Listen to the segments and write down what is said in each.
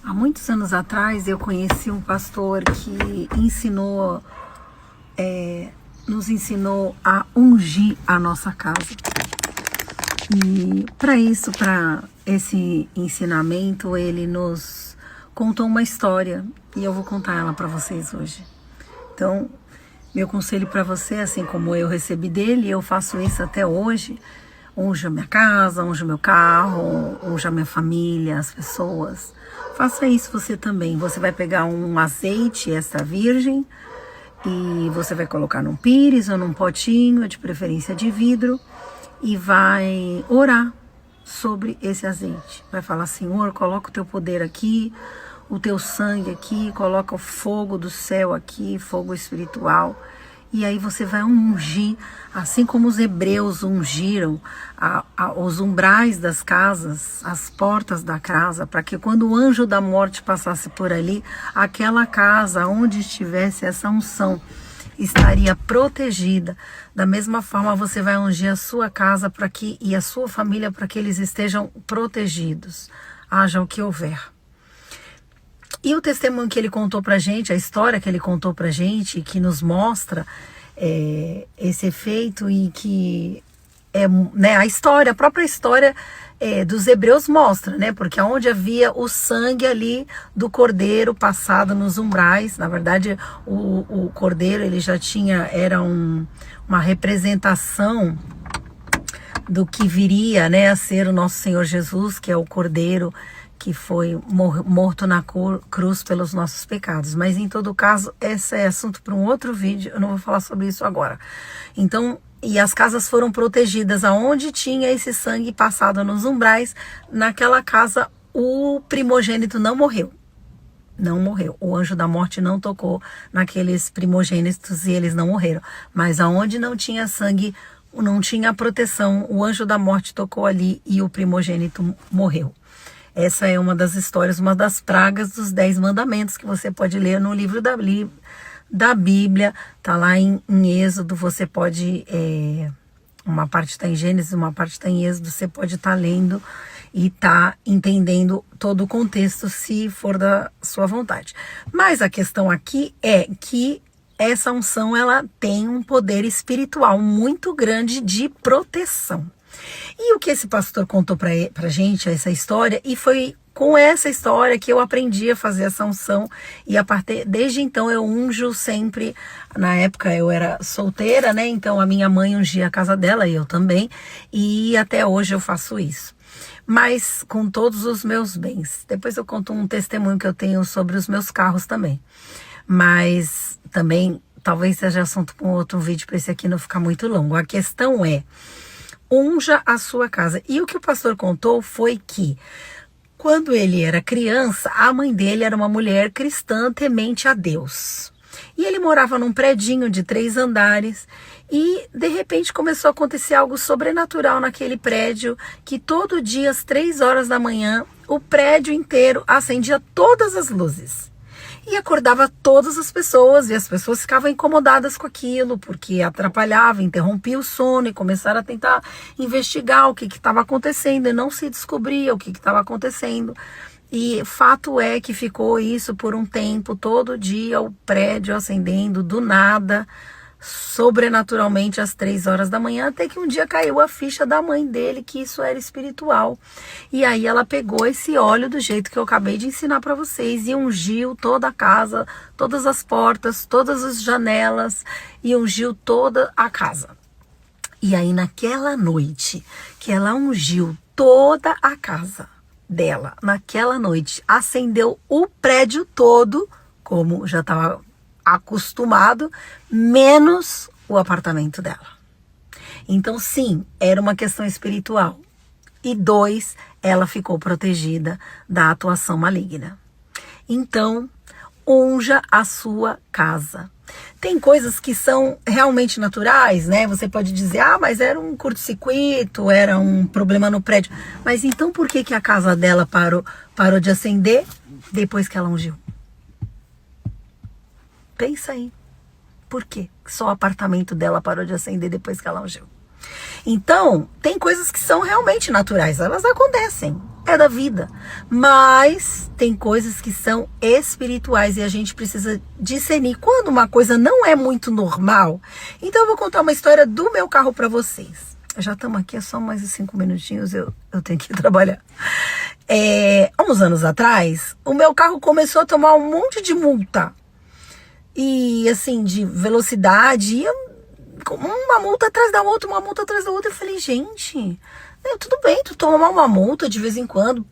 Há muitos anos atrás eu conheci um pastor que nos ensinou a ungir a nossa casa. E para esse ensinamento, ele nos contou uma história e eu vou contar ela para vocês hoje. Então, meu conselho para você, assim como eu recebi dele, eu faço isso até hoje. Unja a minha casa, unja o meu carro, unja a minha família, as pessoas. Faça isso você também. Você vai pegar um azeite extra virgem e você vai colocar num pires ou num potinho, de preferência de vidro, e vai orar sobre esse azeite. Vai falar: Senhor, coloca o teu poder aqui, o teu sangue aqui, coloca o fogo do céu aqui, fogo espiritual. E aí você vai ungir, assim como os hebreus ungiram os umbrais das casas, as portas da casa, para que quando o anjo da morte passasse por ali, aquela casa onde estivesse essa unção estaria protegida. Da mesma forma você vai ungir a sua casa e a sua família para que eles estejam protegidos, haja o que houver. E o testemunho que ele contou pra gente, a história que ele contou pra gente, que nos mostra esse efeito e que a própria história dos hebreus mostra, né? Porque onde havia o sangue ali do cordeiro passado nos umbrais, na verdade o cordeiro ele já era uma representação do que viria, né, a ser o nosso Senhor Jesus, que é o cordeiro que foi morto na cruz pelos nossos pecados. Mas em todo caso, esse é assunto para um outro vídeo, eu não vou falar sobre isso agora. Então, e as casas foram protegidas aonde tinha esse sangue passado nos umbrais. Naquela casa, o primogênito não morreu. Não morreu. O anjo da morte não tocou naqueles primogênitos e eles não morreram. Mas aonde não tinha sangue, não tinha proteção, o anjo da morte tocou ali e o primogênito morreu. Essa é uma das histórias, uma das pragas dos 10 mandamentos que você pode ler no livro da Bíblia. Tá lá em Êxodo, você pode, uma parte está em Gênesis, uma parte está em Êxodo, você pode estar lendo e estar entendendo todo o contexto, se for da sua vontade. Mas a questão aqui é que essa unção, ela tem um poder espiritual muito grande de proteção. E o que esse pastor contou pra gente, essa história, e foi com essa história que eu aprendi a fazer essa unção, e desde então eu unjo sempre. Na época eu era solteira, né? Então a minha mãe ungia a casa dela, e eu também, e até hoje eu faço isso. Mas com todos os meus bens. Depois eu conto um testemunho que eu tenho sobre os meus carros também. Mas também, talvez seja assunto para um outro vídeo, para esse aqui não ficar muito longo. A questão é: unja a sua casa. E o que o pastor contou foi que, quando ele era criança, a mãe dele era uma mulher cristã temente a Deus. E ele morava num predinho de 3 andares e, de repente, começou a acontecer algo sobrenatural naquele prédio, que todo dia, às 3 horas da manhã, o prédio inteiro acendia todas as luzes. E acordava todas as pessoas, e as pessoas ficavam incomodadas com aquilo, porque atrapalhava, interrompia o sono, e começaram a tentar investigar o que estava acontecendo, e não se descobria o que estava acontecendo. E fato é que ficou isso por um tempo, todo dia o prédio acendendo do nada, sobrenaturalmente às 3 horas da manhã, até que um dia caiu a ficha da mãe dele que isso era espiritual. E aí ela pegou esse óleo do jeito que eu acabei de ensinar para vocês e ungiu toda a casa, todas as portas, todas as janelas, e ungiu toda a casa. E aí naquela noite que ela ungiu toda a casa dela, naquela noite acendeu o prédio todo, como já estava acostumado, menos o apartamento dela. Então, sim, era uma questão espiritual. E 2, ela ficou protegida da atuação maligna. Então, unja a sua casa. Tem coisas que são realmente naturais, né? Você pode dizer: mas era um curto-circuito, era um problema no prédio. Mas então por que a casa dela parou de acender depois que ela ungiu? Pensa aí. Por quê? Só o apartamento dela parou de acender depois que ela ungiu. Então, tem coisas que são realmente naturais, elas acontecem, é da vida. Mas tem coisas que são espirituais e a gente precisa discernir quando uma coisa não é muito normal. Então eu vou contar uma história do meu carro para vocês. Já estamos aqui, é só mais 5 minutinhos, eu tenho que ir trabalhar. Há uns anos atrás, o meu carro começou a tomar um monte de multa. E assim, de velocidade, ia uma multa atrás da outra, uma multa atrás da outra. Eu falei, gente, tudo bem, tu toma uma multa de vez em quando.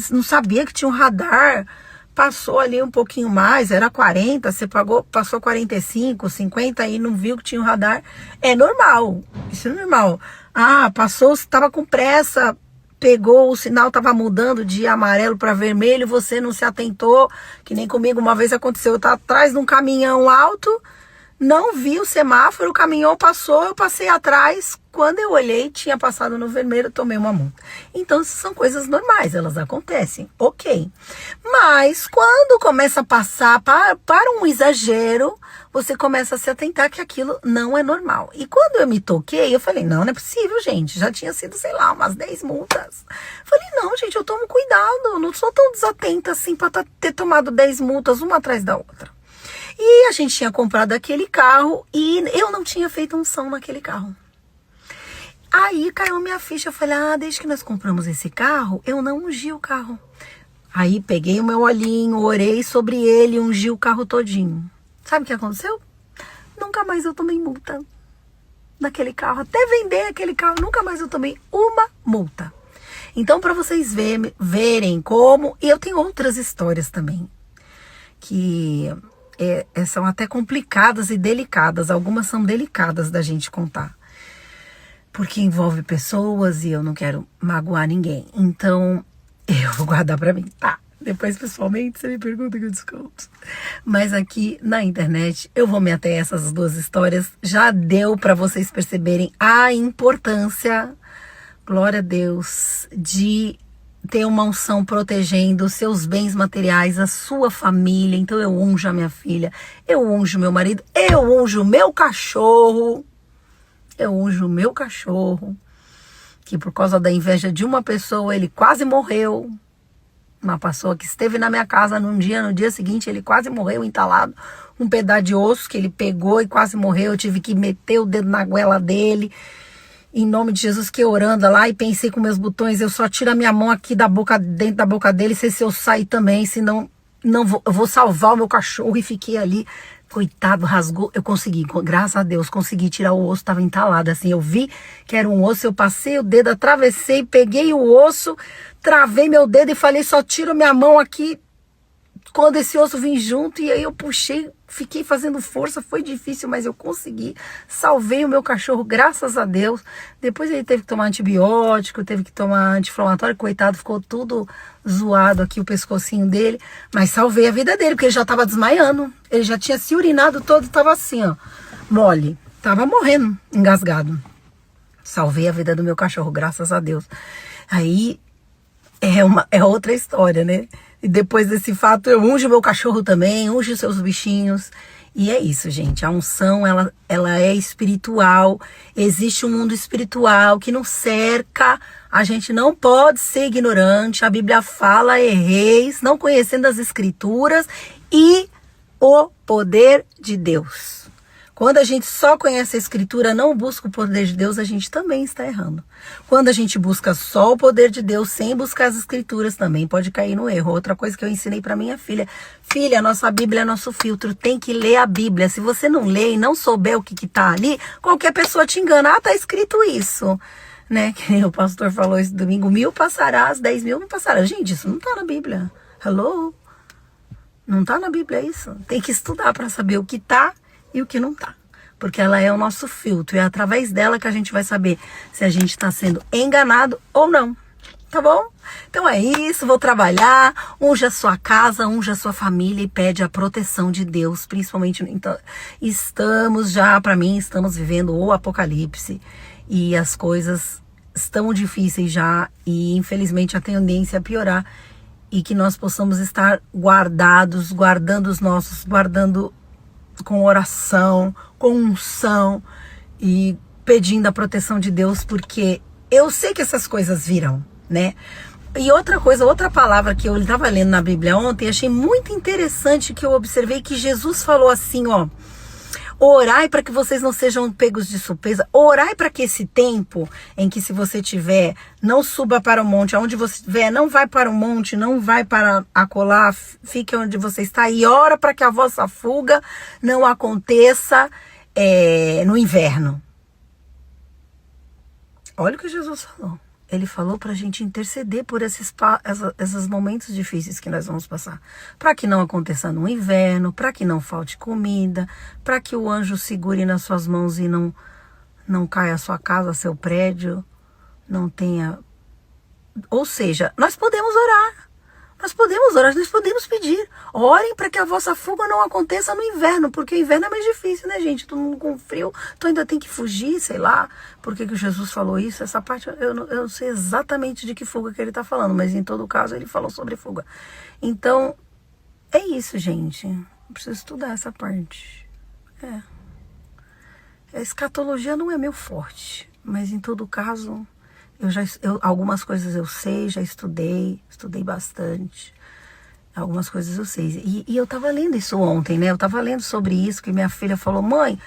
Não sabia que tinha um radar. Passou ali um pouquinho mais, era 40, você passou 45, 50 e não viu que tinha um radar. É normal, isso é normal. Ah, passou, estava com pressa, pegou, o sinal estava mudando de amarelo para vermelho, você não se atentou, que nem comigo uma vez aconteceu, eu estava atrás de um caminhão alto, não vi o semáforo, o caminhão passou, eu passei atrás, quando eu olhei, tinha passado no vermelho, tomei uma multa. Então, são coisas normais, elas acontecem, ok. Mas, quando começa a passar para um exagero, você começa a se atentar que aquilo não é normal. E quando eu me toquei, eu falei, não é possível, gente, já tinha sido, sei lá, umas 10 multas. Falei, não, gente, eu tomo cuidado, não sou tão desatenta assim para ter tomado 10 multas, uma atrás da outra. E a gente tinha comprado aquele carro e eu não tinha feito unção naquele carro. Aí caiu minha ficha, eu falei, desde que nós compramos esse carro, eu não ungi o carro. Aí peguei o meu olhinho, orei sobre ele, ungi o carro todinho. Sabe o que aconteceu? Nunca mais eu tomei multa naquele carro. Até vender aquele carro, nunca mais eu tomei uma multa. Então, para vocês verem como... E eu tenho outras histórias também, que... são até complicadas e delicadas. Algumas são delicadas da gente contar, porque envolve pessoas e eu não quero magoar ninguém. Então, eu vou guardar pra mim, tá? Depois, pessoalmente, você me pergunta que eu desconto. Mas aqui na internet, eu vou me ater a essas duas histórias. Já deu pra vocês perceberem a importância, glória a Deus, de ter uma unção protegendo os seus bens materiais, a sua família. Então eu unjo a minha filha, eu unjo meu marido, eu unjo o meu cachorro. Eu unjo o meu cachorro, que por causa da inveja de uma pessoa, ele quase morreu. Uma pessoa que esteve na minha casa no dia seguinte, ele quase morreu entalado. Um pedaço de osso que ele pegou e quase morreu. Eu tive que meter o dedo na goela dele. Em nome de Jesus, que eu orando lá e pensei com meus botões, eu só tiro a minha mão aqui dentro da boca dele, sei se eu sair também, senão eu vou salvar o meu cachorro. E fiquei ali, coitado, rasgou, eu consegui, graças a Deus, consegui tirar o osso, estava entalado, assim, eu vi que era um osso, eu passei o dedo, atravessei, peguei o osso, travei meu dedo e falei, só tiro minha mão aqui, quando esse osso vem junto, e aí eu puxei, fiquei fazendo força, foi difícil, mas eu consegui, salvei o meu cachorro, graças a Deus. Depois ele teve que tomar antibiótico, teve que tomar anti-inflamatório, coitado, ficou tudo zoado aqui, o pescocinho dele, mas salvei a vida dele, porque ele já estava desmaiando, ele já tinha se urinado todo, estava assim, ó, mole, estava morrendo, engasgado. Salvei a vida do meu cachorro, graças a Deus. Aí é outra história, né? E depois desse fato, eu unjo meu cachorro também, unjo seus bichinhos. E é isso, gente. A unção, ela é espiritual. Existe um mundo espiritual que nos cerca. A gente não pode ser ignorante. A Bíblia fala, erreis, não conhecendo as escrituras e o poder de Deus. Quando a gente só conhece a escritura, não busca o poder de Deus, a gente também está errando. Quando a gente busca só o poder de Deus, sem buscar as escrituras, também pode cair no erro. Outra coisa que eu ensinei para minha filha. Filha, a nossa Bíblia é nosso filtro, tem que ler a Bíblia. Se você não lê e não souber o que tá ali, qualquer pessoa te engana. Tá escrito isso, né? Que nem o pastor falou esse domingo, 1000 passarás, 10.000 não passarás. Gente, isso não tá na Bíblia. Hello? Não tá na Bíblia isso. Tem que estudar para saber o que tá e o que não tá, porque ela é o nosso filtro, e é através dela que a gente vai saber se a gente está sendo enganado ou não, tá bom? Então é isso, vou trabalhar, unja a sua casa, unja a sua família e pede a proteção de Deus, principalmente, então, estamos vivendo o apocalipse, e as coisas estão difíceis já, e infelizmente a tendência é piorar, e que nós possamos estar guardados, guardando com oração, com unção e pedindo a proteção de Deus, porque eu sei que essas coisas virão, né? E outra coisa, outra palavra que eu estava lendo na Bíblia ontem, achei muito interessante, que eu observei que Jesus falou assim, ó: orai para que vocês não sejam pegos de surpresa. Orai para que esse tempo em que, se você tiver, não suba para o monte. Aonde você estiver, não vai para o monte, não vai para acolá, fique onde você está. E ora para que a vossa fuga não aconteça no inverno. Olha o que Jesus falou. Ele falou para a gente interceder por esses momentos difíceis que nós vamos passar. Para que não aconteça no inverno, para que não falte comida, para que o anjo segure nas suas mãos e não caia a sua casa, seu prédio, não tenha... Ou seja, nós podemos orar. Nós podemos pedir. Orem para que a vossa fuga não aconteça no inverno, porque o inverno é mais difícil, né, gente? Todo mundo com frio, então ainda tem que fugir, sei lá. Por que Jesus falou isso? Essa parte eu não sei exatamente de que fuga que ele está falando, mas em todo caso ele falou sobre fuga. Então, é isso, gente. Eu preciso estudar essa parte. A escatologia não é meu forte, mas em todo caso... algumas coisas eu sei, já estudei bastante. Algumas coisas eu sei. E eu tava lendo isso ontem, né? Eu tava lendo sobre isso, que minha filha falou: mãe,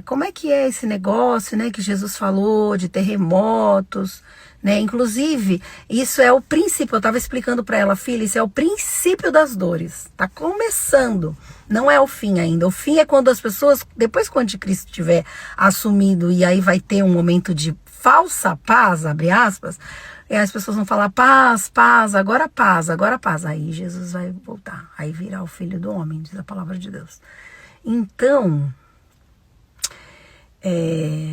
como é que é esse negócio, né? Que Jesus falou de terremotos, né? Inclusive, isso é o princípio. Eu tava explicando para ela: filha, isso é o princípio das dores. Tá começando. Não é o fim ainda. O fim é quando as pessoas, depois que o anticristo tiver assumido, e aí vai ter um momento de falsa paz, abre aspas, e as pessoas vão falar: paz, paz, agora paz, agora paz. Aí Jesus vai voltar, aí virá o Filho do Homem, diz a palavra de Deus. Então,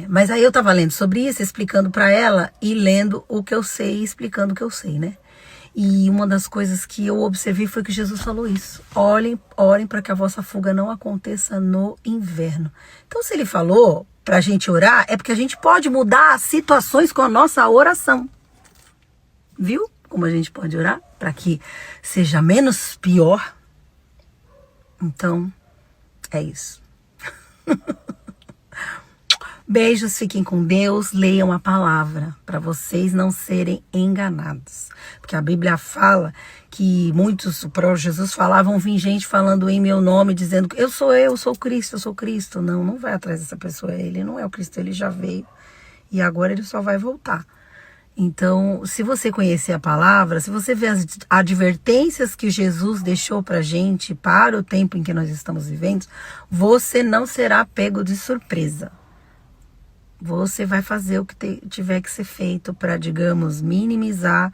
mas aí eu tava lendo sobre isso, explicando para ela, e lendo o que eu sei, explicando o que eu sei, né? E uma das coisas que eu observei foi que Jesus falou isso: orem para que a vossa fuga não aconteça no inverno. Então, se ele falou para a gente orar, é porque a gente pode mudar situações com a nossa oração. Viu como a gente pode orar para que seja menos pior? Então, é isso. Beijos, fiquem com Deus, leiam a palavra, para vocês não serem enganados. Porque a Bíblia fala que muitos, o próprio Jesus falavam, vir gente falando em meu nome, dizendo que eu sou Cristo, eu sou Cristo. Não vai atrás dessa pessoa, ele não é o Cristo, ele já veio e agora ele só vai voltar. Então, se você conhecer a palavra, se você ver as advertências que Jesus deixou pra gente para o tempo em que nós estamos vivendo, você não será pego de surpresa. Você vai fazer o que tiver que ser feito para, digamos, minimizar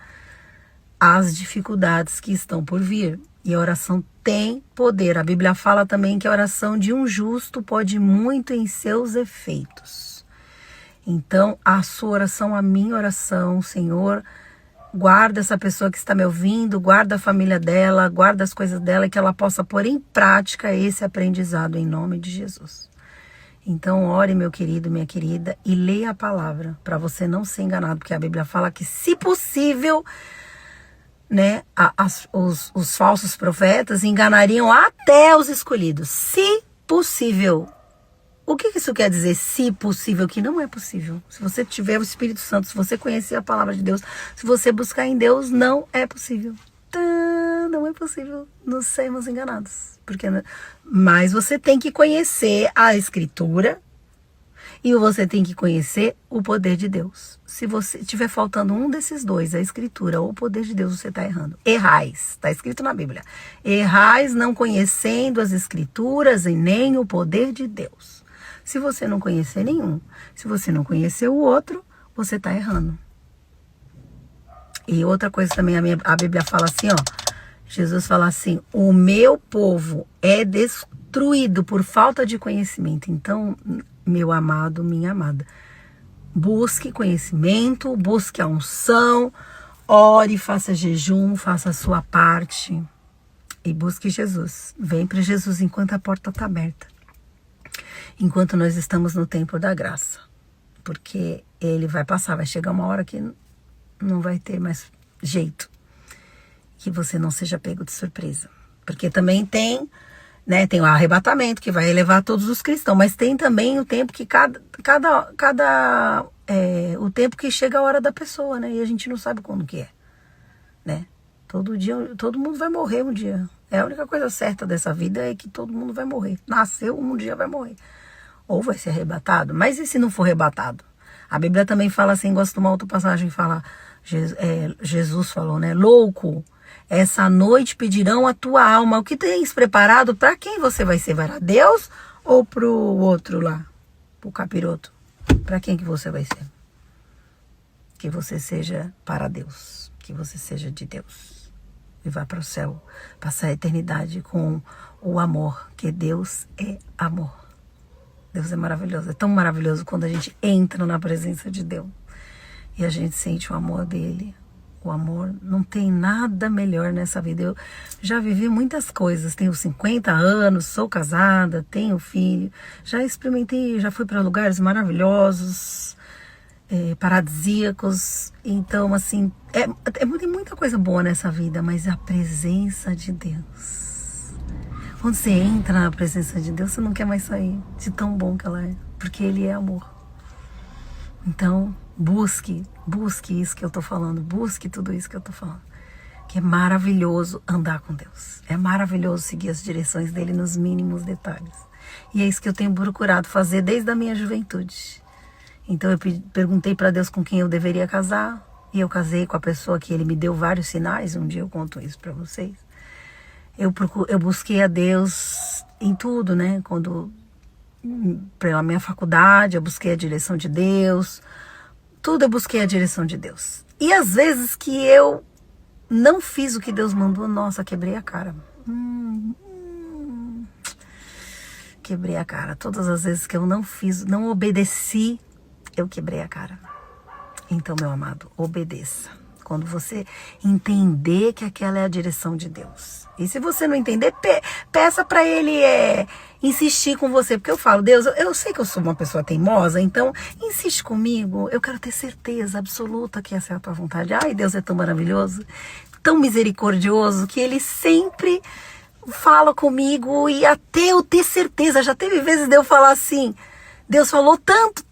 as dificuldades que estão por vir. E a oração tem poder. A Bíblia fala também que a oração de um justo pode muito em seus efeitos. Então, a sua oração, a minha oração, Senhor, guarda essa pessoa que está me ouvindo, guarda a família dela, guarda as coisas dela, e que ela possa pôr em prática esse aprendizado em nome de Jesus. Então, ore, meu querido, minha querida, e leia a palavra, para você não ser enganado, porque a Bíblia fala que, se possível, né, os falsos profetas enganariam até os escolhidos. Se possível. O que isso quer dizer, se possível? Que não é possível. Se você tiver o Espírito Santo, se você conhecer a palavra de Deus, se você buscar em Deus, não é possível. Não é possível nos sermos enganados. Mas você tem que conhecer a Escritura e você tem que conhecer o poder de Deus. Se você estiver faltando um desses dois, a Escritura ou o poder de Deus, você está errando. Errais, está escrito na Bíblia. Errais não conhecendo as Escrituras e nem o poder de Deus. Se você não conhecer nenhum, se você não conhecer o outro, você está errando. E outra coisa também, a Bíblia fala assim, ó. Jesus fala assim: o meu povo é destruído por falta de conhecimento. Então, meu amado, minha amada, busque conhecimento, busque a unção, ore, faça jejum, faça a sua parte e busque Jesus. Vem para Jesus enquanto a porta está aberta. Enquanto nós estamos no tempo da graça. Porque ele vai passar, vai chegar uma hora que não vai ter mais jeito. Que você não seja pego de surpresa. Porque também tem né? Tem o arrebatamento que vai elevar todos os cristãos, mas tem também o tempo que o tempo que chega a hora da pessoa, né? E a gente não sabe quando que é, né? Todo dia, todo mundo vai morrer um dia. É a única coisa certa dessa vida é que todo mundo vai morrer. Nasceu, um dia vai morrer. Ou vai ser arrebatado. Mas e se não for arrebatado? A Bíblia também fala assim, gosto de uma outra passagem, fala, Jesus falou, né? Louco, essa noite pedirão a tua alma. O que tens preparado? Para quem você vai ser? Para Deus ou para o outro lá? Para o capiroto? Para quem que você vai ser? Que você seja para Deus. Que você seja de Deus. E vá para o céu. Passar a eternidade com o amor. Que Deus é amor. Deus é maravilhoso. É tão maravilhoso quando a gente entra na presença de Deus. E a gente sente o amor dele. O amor, não tem nada melhor nessa vida. Eu já vivi muitas coisas. Tenho 50 anos, sou casada, tenho filho. Já experimentei, já fui para lugares maravilhosos, paradisíacos. Então, assim, tem muita coisa boa nessa vida, mas a presença de Deus. Quando você entra na presença de Deus, você não quer mais sair, de tão bom que ela é, porque Ele é amor. Então, busque isso que eu tô falando, busque tudo isso que eu tô falando. Que é maravilhoso andar com Deus. É maravilhoso seguir as direções dele nos mínimos detalhes. E é isso que eu tenho procurado fazer desde a minha juventude. Então eu perguntei para Deus com quem eu deveria casar, e eu casei com a pessoa que Ele me deu vários sinais, um dia eu conto isso para vocês. Eu busquei a Deus em tudo, né? Pela minha faculdade, eu busquei a direção de Deus. Tudo eu busquei a direção de Deus. E às vezes que eu não fiz o que Deus mandou, nossa, quebrei a cara. Quebrei a cara. Todas as vezes que eu não fiz, não obedeci, eu quebrei a cara. Então, meu amado, obedeça. Quando você entender que aquela é a direção de Deus. E se você não entender, peça para Ele insistir com você. Porque eu falo, Deus, eu sei que eu sou uma pessoa teimosa, então insiste comigo. Eu quero ter certeza absoluta que essa é a tua vontade. Ai, Deus é tão maravilhoso, tão misericordioso, que Ele sempre fala comigo e até eu ter certeza. Já teve vezes de eu falar assim, Deus falou tanto,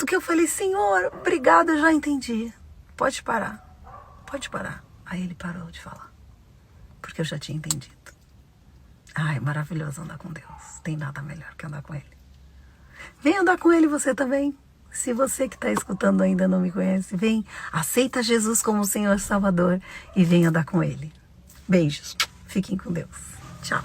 que eu falei, Senhor, obrigada, eu já entendi. Pode parar. Aí Ele parou de falar, porque eu já tinha entendido. Ai, maravilhoso andar com Deus. Tem nada melhor que andar com Ele. Vem andar com Ele você também. Se você que está escutando ainda não me conhece, vem, aceita Jesus como Senhor Salvador e vem andar com Ele. Beijos. Fiquem com Deus. Tchau.